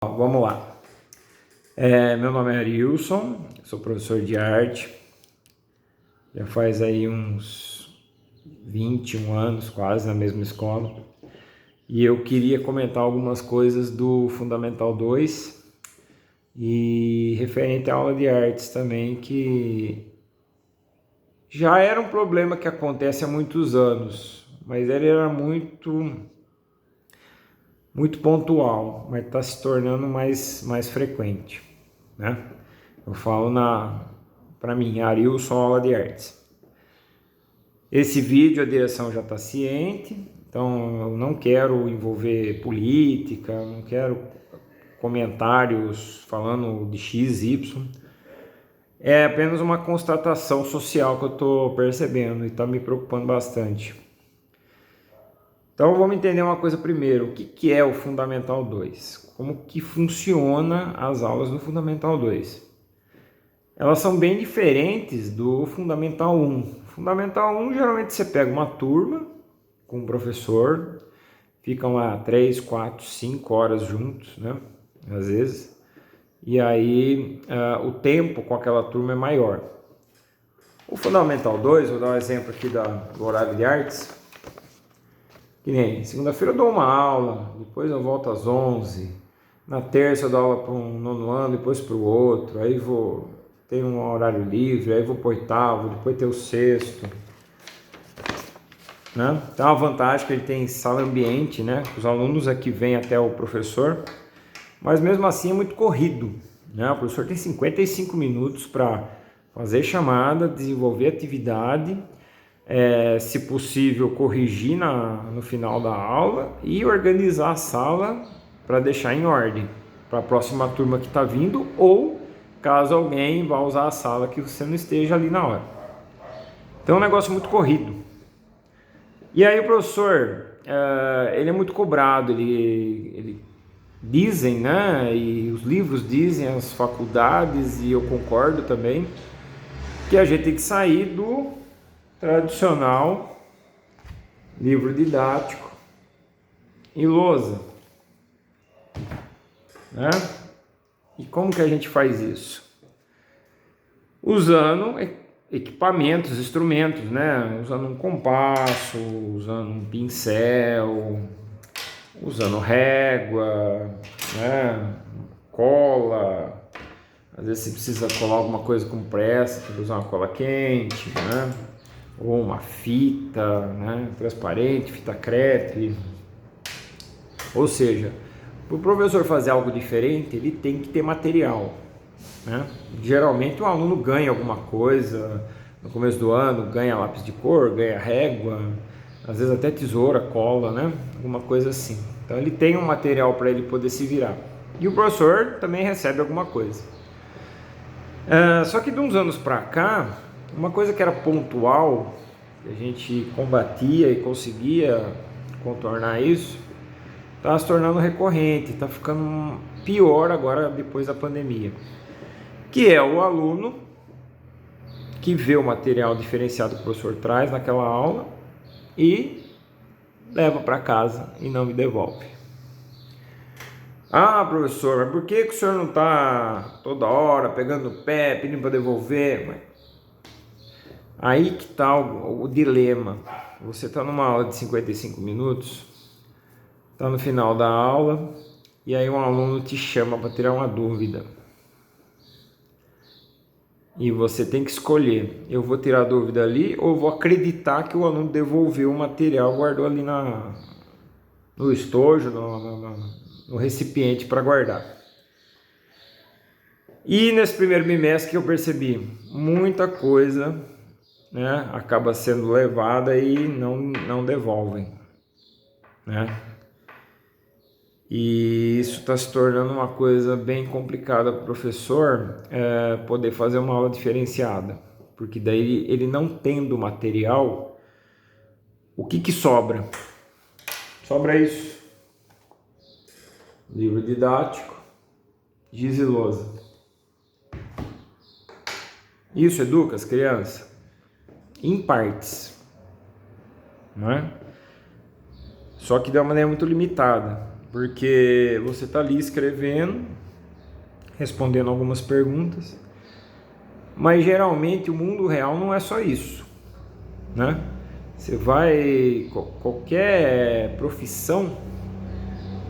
Vamos lá. Meu nome é Arilson, sou professor de arte, já faz aí uns 21 anos quase na mesma escola, e eu queria comentar algumas coisas do Fundamental 2 e referente à aula de artes também, que já era um problema que acontece há muitos anos, mas ele era muito pontual, mas está se tornando mais frequente, né? Eu falo para mim, Arilson, aula de artes. Esse vídeo a direção já está ciente, então eu não quero envolver política, não quero comentários falando de X, Y. É apenas uma constatação social que eu estou percebendo e está me preocupando bastante. Então vamos entender uma coisa primeiro, o que é o Fundamental 2? Como que funciona as aulas do Fundamental 2? Elas são bem diferentes do Fundamental 1. Fundamental 1, geralmente você pega uma turma com um professor, ficam lá 3, 4, 5 horas juntos, né? Às vezes. E aí o tempo com aquela turma é maior. O Fundamental 2, vou dar um exemplo aqui do horário de artes. Que nem segunda-feira eu dou uma aula, depois eu volto às 11. Na terça eu dou aula para um nono ano, depois para o outro. Aí tenho um horário livre, aí vou para o oitavo, depois tem o sexto. Né? Então a vantagem é que ele tem sala ambiente, né? Os alunos aqui vêm até o professor, mas mesmo assim é muito corrido. Né? O professor tem 55 minutos para fazer chamada, desenvolver atividade, se possível corrigir no final da aula e organizar a sala para deixar em ordem para a próxima turma que está vindo, ou caso alguém vá usar a sala que você não esteja ali na hora. Então é um negócio muito corrido. E aí o professor, ele é muito cobrado, ele dizem, né, e os livros dizem, as faculdades, e eu concordo também, que a gente tem que sair do tradicional livro didático e lousa, né? E como que a gente faz isso? Usando equipamentos, instrumentos, né? Usando um compasso, usando um pincel, usando régua, né? Cola. Às vezes você precisa colar alguma coisa com pressa, tem que usar uma cola quente, né? Ou uma fita, né? Transparente, fita crepe. Ou seja, para o professor fazer algo diferente, ele tem que ter material. Né? Geralmente o aluno ganha alguma coisa no começo do ano, ganha lápis de cor, ganha régua, às vezes até tesoura, cola, né? Alguma coisa assim. Então ele tem um material para ele poder se virar. E o professor também recebe alguma coisa. Só que de uns anos para cá, uma coisa que era pontual, que a gente combatia e conseguia contornar isso, está se tornando recorrente, está ficando pior agora depois da pandemia. Que é o aluno que vê o material diferenciado que o professor traz naquela aula e leva para casa e não me devolve. Ah, professor, mas por que o senhor não está toda hora pegando o pé, pedindo para devolver? Aí que está o dilema. Você está numa aula de 55 minutos, está no final da aula, e aí um aluno te chama para tirar uma dúvida. E você tem que escolher, eu vou tirar a dúvida ali ou vou acreditar que o aluno devolveu o material, guardou ali no estojo, no recipiente para guardar. E nesse primeiro bimestre que eu percebi, muita coisa, né, acaba sendo levada e não devolvem, né? E isso está se tornando uma coisa bem complicada para o professor poder fazer uma aula diferenciada, porque daí ele não tendo material, o que sobra? Sobra isso: livro didático, giz e lousa. Isso educa as crianças? Em partes, não é? Só que de uma maneira muito limitada. Porque você está ali escrevendo, respondendo algumas perguntas, mas geralmente o mundo real não é só isso, né? Você vai, qualquer profissão,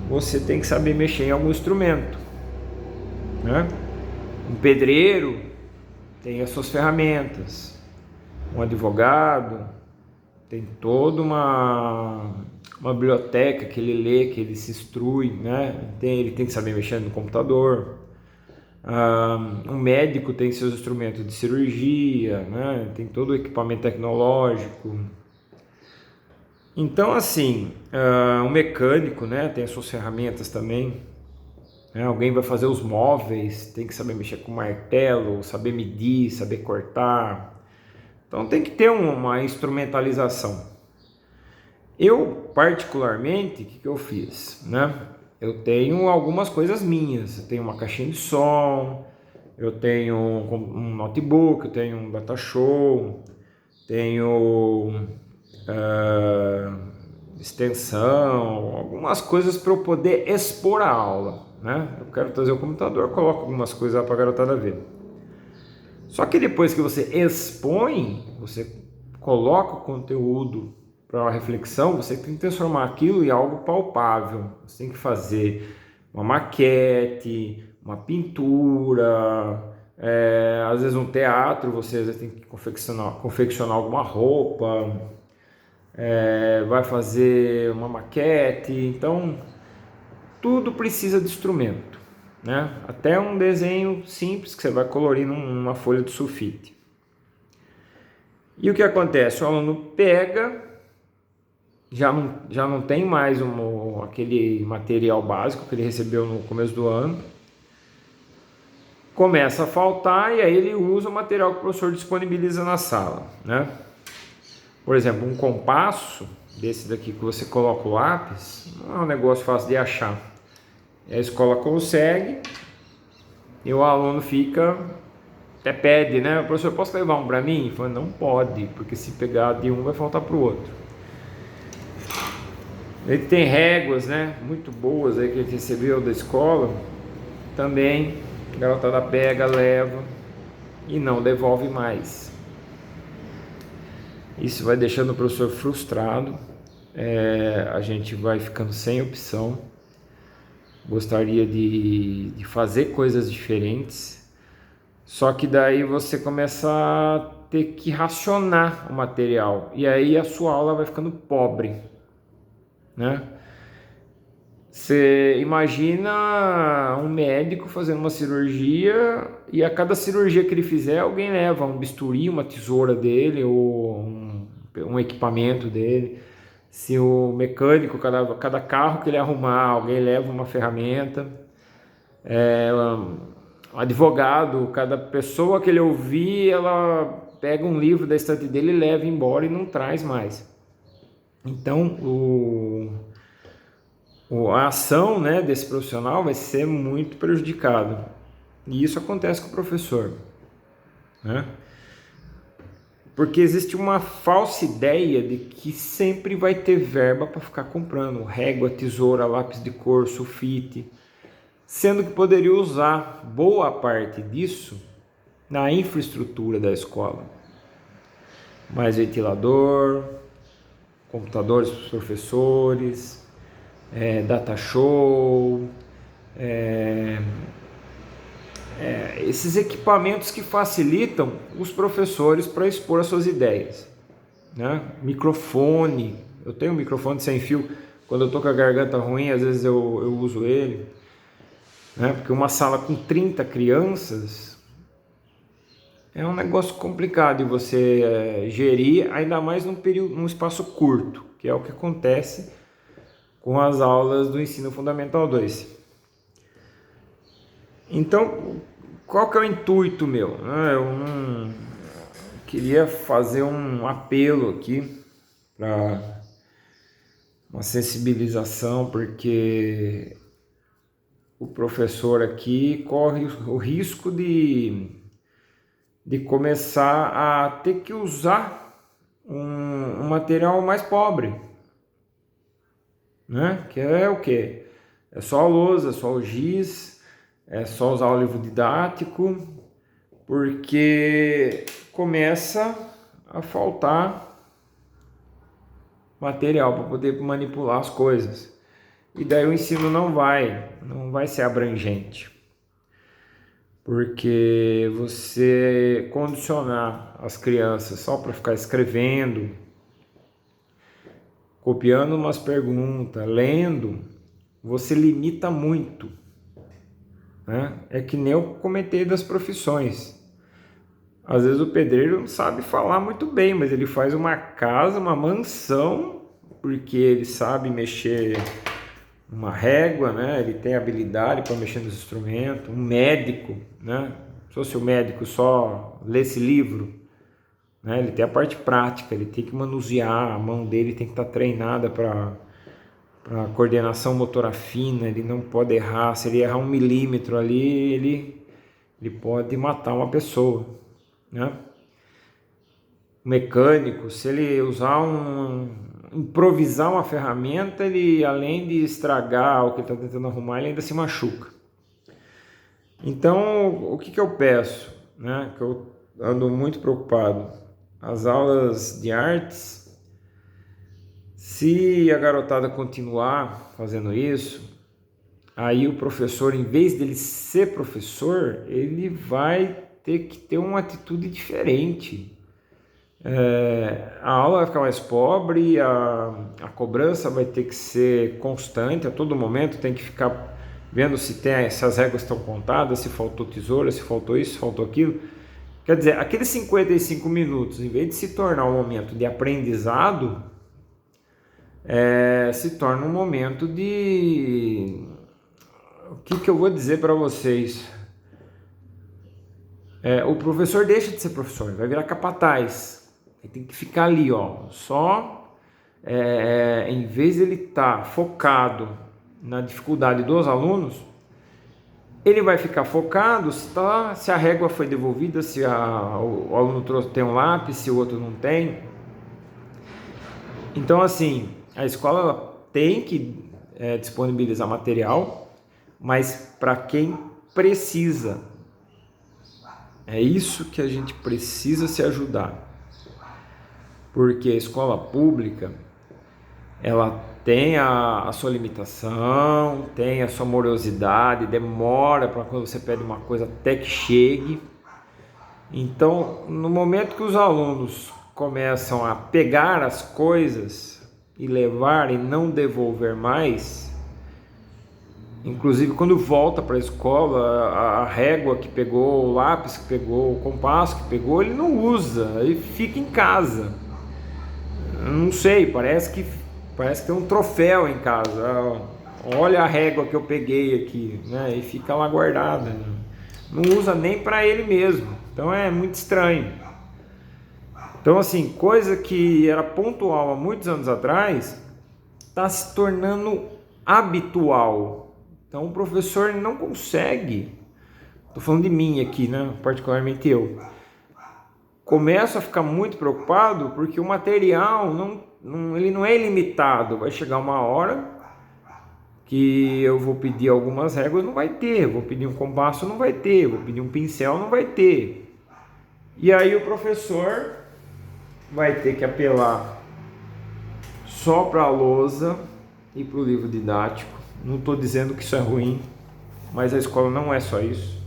você tem que saber mexer em algum instrumento, né? Um pedreiro tem as suas ferramentas, um advogado tem toda uma biblioteca que ele lê, que ele se instrui, né? Ele tem que saber mexer no computador. Um médico tem seus instrumentos de cirurgia, né? Tem todo o equipamento tecnológico. Então, assim, um mecânico, né, tem as suas ferramentas também. Alguém vai fazer os móveis, tem que saber mexer com martelo, saber medir, saber cortar. Então tem que ter uma instrumentalização. Eu, particularmente, o que eu fiz, né? Eu tenho algumas coisas minhas. Eu tenho uma caixinha de som, eu tenho um notebook, eu tenho um datashow, tenho extensão, algumas coisas para eu poder expor a aula, né? Eu quero trazer o computador, coloco algumas coisas lá para a garotada ver. Só que depois que você expõe, você coloca o conteúdo para uma reflexão, você tem que transformar aquilo em algo palpável. Você tem que fazer uma maquete, uma pintura, às vezes um teatro, você às vezes tem que confeccionar alguma roupa, vai fazer uma maquete, então tudo precisa de instrumento, né? Até um desenho simples que você vai colorir numa folha de sulfite. E o que acontece? O aluno pega, já não tem mais aquele material básico que ele recebeu no começo do ano, começa a faltar e aí ele usa o material que o professor disponibiliza na sala, né? Por exemplo, um compasso desse daqui que você coloca o lápis, não é um negócio fácil de achar. A escola consegue e o aluno fica, até pede, né? Professor, posso levar um para mim? Ele fala, não pode, porque se pegar de um vai faltar para o outro. Ele tem réguas, né? Muito boas aí que a gente recebeu da escola. Também a garotada pega, leva e não devolve mais. Isso vai deixando o professor frustrado. A gente vai ficando sem opção. Gostaria de fazer coisas diferentes, só que daí você começa a ter que racionar o material e aí a sua aula vai ficando pobre, né? Você imagina um médico fazendo uma cirurgia e a cada cirurgia que ele fizer alguém leva um bisturi, uma tesoura dele ou um equipamento dele. Se o mecânico, cada carro que ele arrumar, alguém leva uma ferramenta. Um advogado, cada pessoa que ele ouvir, ela pega um livro da estante dele, leva embora e não traz mais. Então, a ação, né, desse profissional vai ser muito prejudicada. E isso acontece com o professor, né? Porque existe uma falsa ideia de que sempre vai ter verba para ficar comprando régua, tesoura, lápis de cor, sulfite, sendo que poderia usar boa parte disso na infraestrutura da escola. Mais ventilador, computadores para os professores, data show, esses equipamentos que facilitam os professores para expor as suas ideias, né? Microfone, eu tenho um microfone sem fio, quando eu estou com a garganta ruim, às vezes eu uso ele, né? Porque uma sala com 30 crianças é um negócio complicado de você gerir, ainda mais num espaço curto, que é o que acontece com as aulas do ensino fundamental 2. Então, qual que é o intuito meu? Eu queria fazer um apelo aqui para uma sensibilização, porque o professor aqui corre o risco de começar a ter que usar um material mais pobre, né? Que é o quê? É só a lousa, é só o giz, é só usar o livro didático, porque começa a faltar material para poder manipular as coisas. E daí o ensino não vai ser abrangente. Porque você condicionar as crianças só para ficar escrevendo, copiando umas perguntas, lendo, você limita muito, né? É que nem eu comentei das profissões. Às vezes o pedreiro não sabe falar muito bem, mas ele faz uma casa, uma mansão, porque ele sabe mexer uma régua, né? Ele tem habilidade para mexer nos instrumentos. Um médico, né? Se fosse o médico só lesse livro, né? Ele tem a parte prática, ele tem que manusear, a mão dele tem que estar treinada para coordenação motora fina, ele não pode errar. Se ele errar 1 milímetro ali, ele pode matar uma pessoa, né? O mecânico, se ele improvisar uma ferramenta, ele, além de estragar o que ele está tentando arrumar, ele ainda se machuca. Então, o que eu peço, né? Que eu ando muito preocupado. As aulas de artes, se a garotada continuar fazendo isso, aí o professor, em vez dele ser professor, ele vai ter que ter uma atitude diferente. A aula vai ficar mais pobre, a cobrança vai ter que ser constante, a todo momento tem que ficar vendo se as réguas estão contadas, se faltou tesoura, se faltou isso, se faltou aquilo. Quer dizer, aqueles 55 minutos, em vez de se tornar um momento de aprendizado, se torna um momento de... O que eu vou dizer para vocês? O professor deixa de ser professor, vai virar capataz. Ele tem que ficar ali, ó, só em vez de ele estar focado na dificuldade dos alunos, ele vai ficar focado se a régua foi devolvida, se o aluno tem um lápis, se o outro não tem. Então, assim, a escola ela tem que disponibilizar material, mas para quem precisa. É isso que a gente precisa se ajudar. Porque a escola pública, ela tem a sua limitação, tem a sua morosidade, demora para quando você pede uma coisa até que chegue. Então, no momento que os alunos começam a pegar as coisas e levar e não devolver mais, inclusive quando volta para a escola, a régua que pegou, o lápis que pegou, o compasso que pegou, ele não usa, ele fica em casa. Não sei, parece que tem um troféu em casa. Olha a régua que eu peguei aqui, né? E fica lá guardada. Não usa nem para ele mesmo. Então é muito estranho. Então, assim, coisa que era pontual há muitos anos atrás está se tornando habitual. Então o professor não consegue. Estou falando de mim aqui, né? Particularmente eu. Começo a ficar muito preocupado porque o material ele não é ilimitado. Vai chegar uma hora que eu vou pedir algumas réguas, não vai ter. Vou pedir um compasso, não vai ter. Vou pedir um pincel, não vai ter. E aí o professor vai ter que apelar só para a lousa e para o livro didático. Não estou dizendo que isso é ruim, mas a escola não é só isso.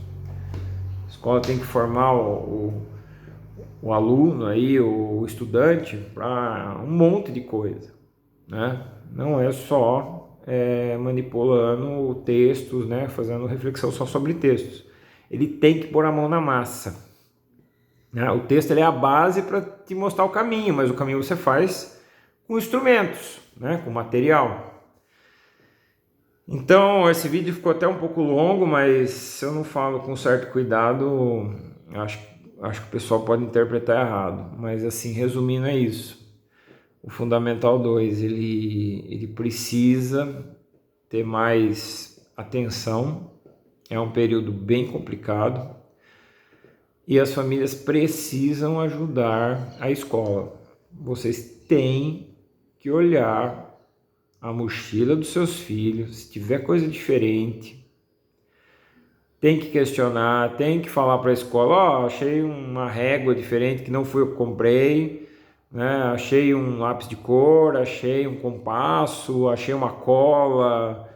A escola tem que formar o aluno aí, o estudante, para um monte de coisa, né? Não é só manipulando textos, né? Fazendo reflexão só sobre textos. Ele tem que pôr a mão na massa, né? O texto ele é a base para te mostrar o caminho, mas o caminho você faz com instrumentos, né? Com material. Então, esse vídeo ficou até um pouco longo, mas se eu não falo com certo cuidado, acho que o pessoal pode interpretar errado. Mas assim, resumindo, é isso. O Fundamental 2, ele precisa ter mais atenção. É um período bem complicado. E as famílias precisam ajudar a escola. Vocês têm que olhar a mochila dos seus filhos, se tiver coisa diferente, tem que questionar, tem que falar para a escola, achei uma régua diferente que não foi eu que comprei, né? Achei um lápis de cor, achei um compasso, achei uma cola,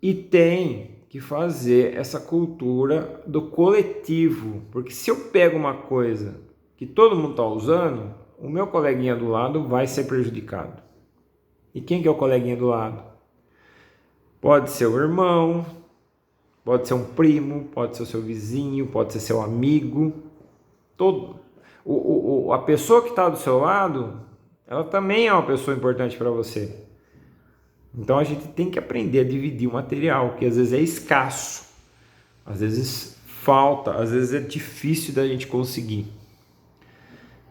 e tem que fazer essa cultura do coletivo, porque se eu pego uma coisa que todo mundo está usando, o meu coleguinha do lado vai ser prejudicado. E quem que é o coleguinha do lado? Pode ser o irmão, pode ser um primo, pode ser o seu vizinho, pode ser seu amigo. A pessoa que está do seu lado, ela também é uma pessoa importante para você. Então a gente tem que aprender a dividir o material, que às vezes é escasso, às vezes falta, às vezes é difícil da gente conseguir.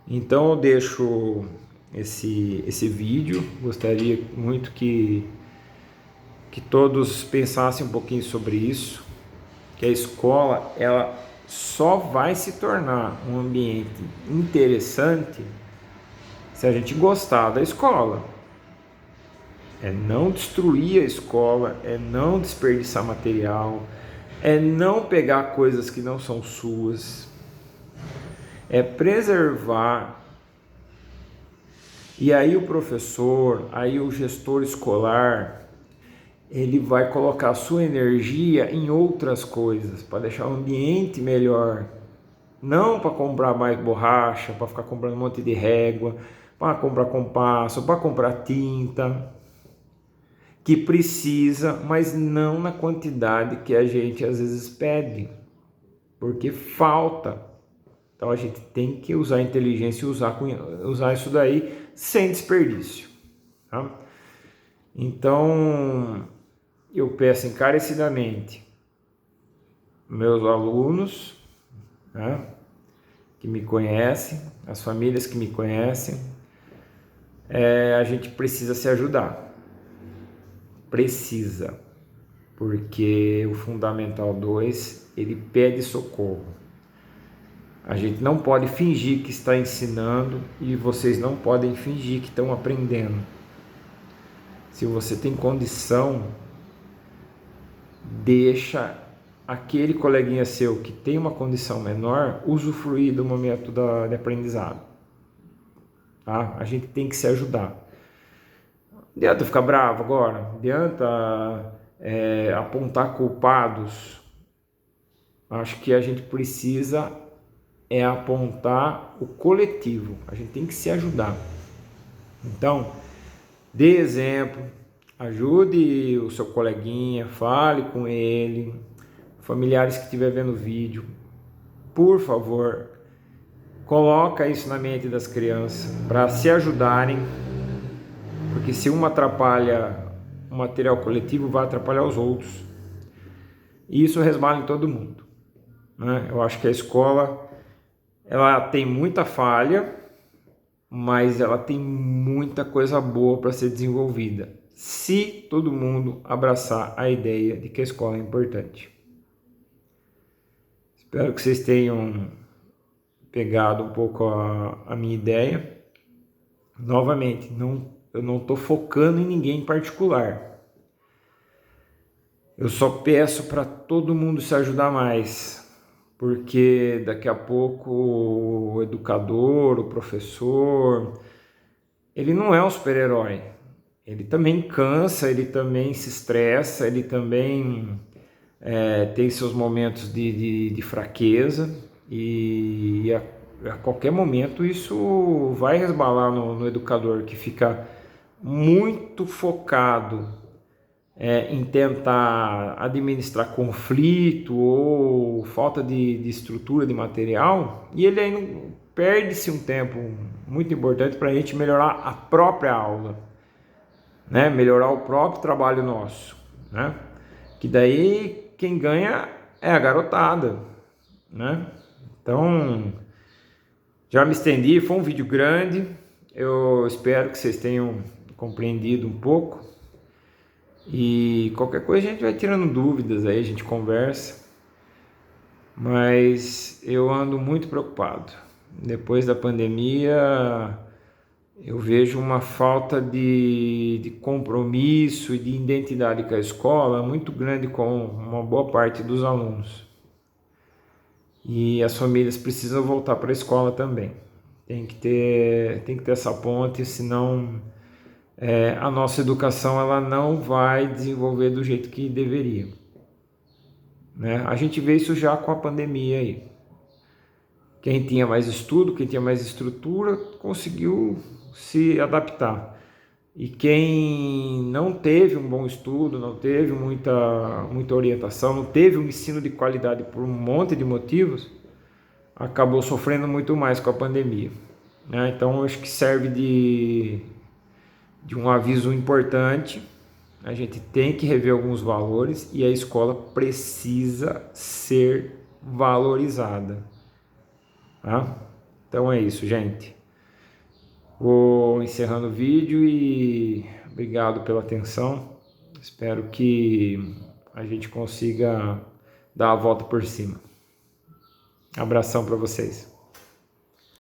Então eu deixo esse vídeo, gostaria muito que todos pensassem um pouquinho sobre isso, que a escola ela só vai se tornar um ambiente interessante se a gente gostar da escola. É não destruir a escola, é não desperdiçar material, é não pegar coisas que não são suas, é preservar. E aí o professor, aí o gestor escolar, ele vai colocar a sua energia em outras coisas, para deixar o ambiente melhor. Não para comprar mais borracha, para ficar comprando um monte de régua, para comprar compasso, para comprar tinta, que precisa, mas não na quantidade que a gente às vezes pede, porque falta. Então a gente tem que usar a inteligência e usar isso daí sem desperdício. Tá? Então eu peço encarecidamente meus alunos, né, que me conhecem, as famílias que me conhecem, a gente precisa se ajudar. Precisa, porque o Fundamental 2 ele pede socorro. A gente não pode fingir que está ensinando e vocês não podem fingir que estão aprendendo. Se você tem condição, deixa aquele coleguinha seu que tem uma condição menor usufruir do momento de aprendizado. Tá? A gente tem que se ajudar. Não adianta ficar bravo agora, não adianta apontar culpados. Acho que a gente precisa apontar o coletivo, a gente tem que se ajudar. Então, dê exemplo, ajude o seu coleguinha, fale com ele, familiares que estiver vendo o vídeo, por favor, coloca isso na mente das crianças para se ajudarem, porque se uma atrapalha o material coletivo, vai atrapalhar os outros, e isso resvala em todo mundo, né? Eu acho que a escola ela tem muita falha, mas ela tem muita coisa boa para ser desenvolvida, se todo mundo abraçar a ideia de que a escola é importante. Espero que vocês tenham pegado um pouco a minha ideia. Novamente, eu não estou focando em ninguém em particular. Eu só peço para todo mundo se ajudar mais, porque daqui a pouco o educador, o professor, ele não é um super-herói. Ele também cansa, ele também se estressa, ele também tem seus momentos de fraqueza, e a qualquer momento isso vai resbalar no educador, que fica muito focado em tentar administrar conflito ou falta de estrutura de material, e ele aí perde-se um tempo muito importante para a gente melhorar a própria aula, né? Melhorar o próprio trabalho nosso, né? Que daí quem ganha é a garotada, né? Então, já me estendi, foi um vídeo grande, eu espero que vocês tenham compreendido um pouco, e qualquer coisa a gente vai tirando dúvidas aí, a gente conversa, mas eu ando muito preocupado. Depois da pandemia, eu vejo uma falta de compromisso e de identidade com a escola muito grande com uma boa parte dos alunos. E as famílias precisam voltar para a escola também. Tem que ter essa ponte, senão a nossa educação ela não vai desenvolver do jeito que deveria. Né? A gente vê isso já com a pandemia aí. Quem tinha mais estudo, quem tinha mais estrutura, conseguiu se adaptar. E quem não teve um bom estudo, não teve muita orientação, não teve um ensino de qualidade por um monte de motivos, acabou sofrendo muito mais com a pandemia. Né? Então, acho que serve de um aviso importante. A gente tem que rever alguns valores e a escola precisa ser valorizada. Tá? Então é isso, gente. Vou encerrando o vídeo e obrigado pela atenção. Espero que a gente consiga dar a volta por cima. Abração para vocês.